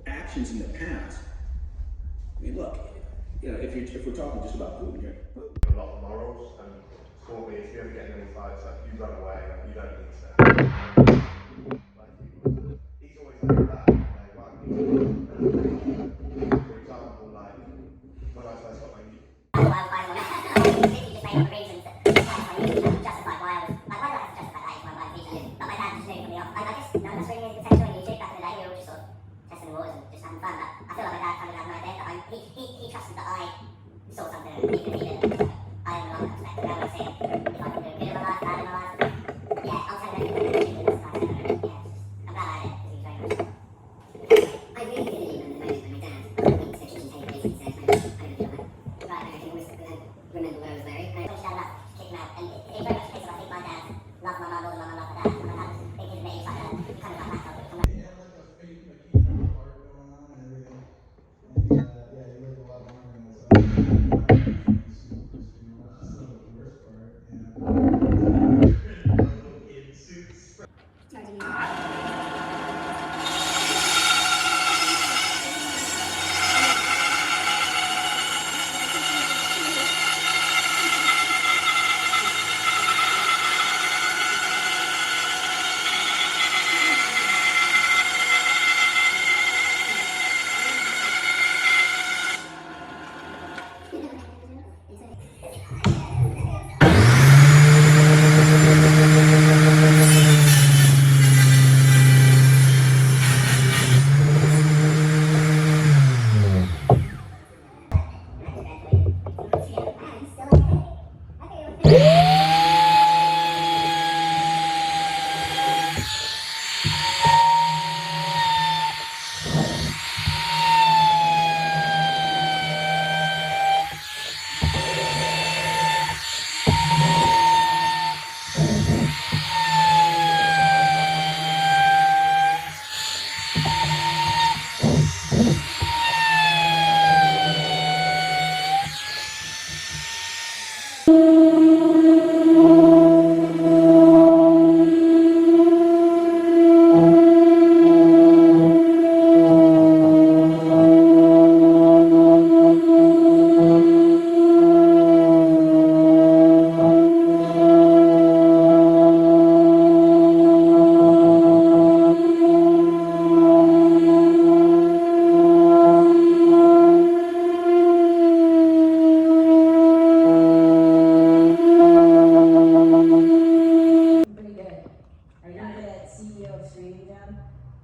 Actions in the past. I mean, look, if we're talking just about Putin here, A lot of morals, and for me, if you ever get in any fights, like you run away, like you don't need to. Like he's always like that. For example, like when I first got my Yeah, you live a lot longer than us.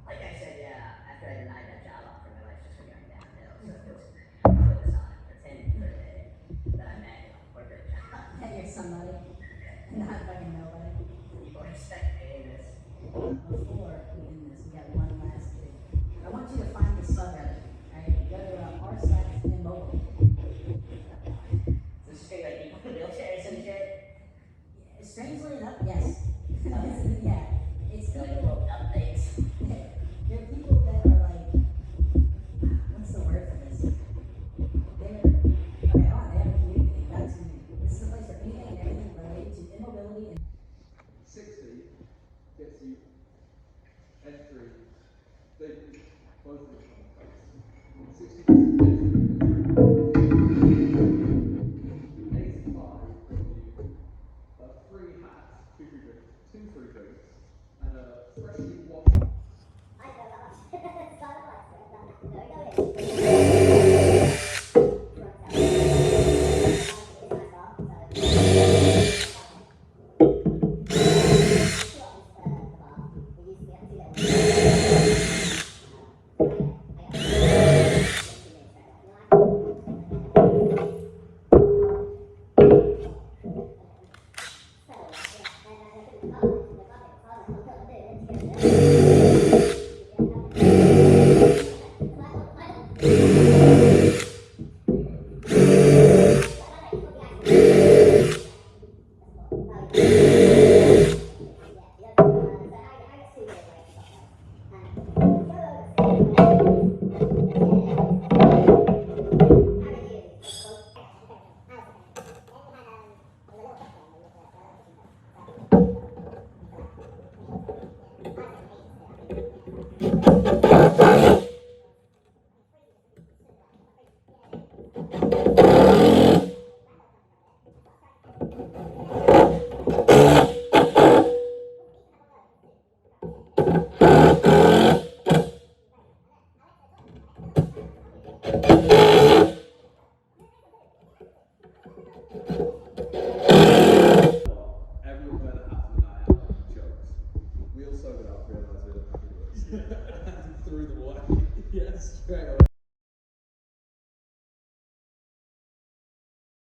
Like I said, yeah, after I denied that job offer, my life just went going downhill. So it was put this on, pretending for a day that I met a corporate job. That you're somebody, not fucking nobody. People expect me in this. Before we end this, we got one last thing. I want you to find the subreddit, right? Go to r/immobile. This is like people in wheelchairs and shit. Strangely enough, yes. Yeah, it's Like people. little updates. There are people that are like, what's the word for this? They're okay. Hold on, they have a community. They got a community. This is a place for anything and everything related to immobility and 60 gets you entry, they both of them on place. 60 gets you entry. 85 got you a free hat, two free drinks, and a freshly washed.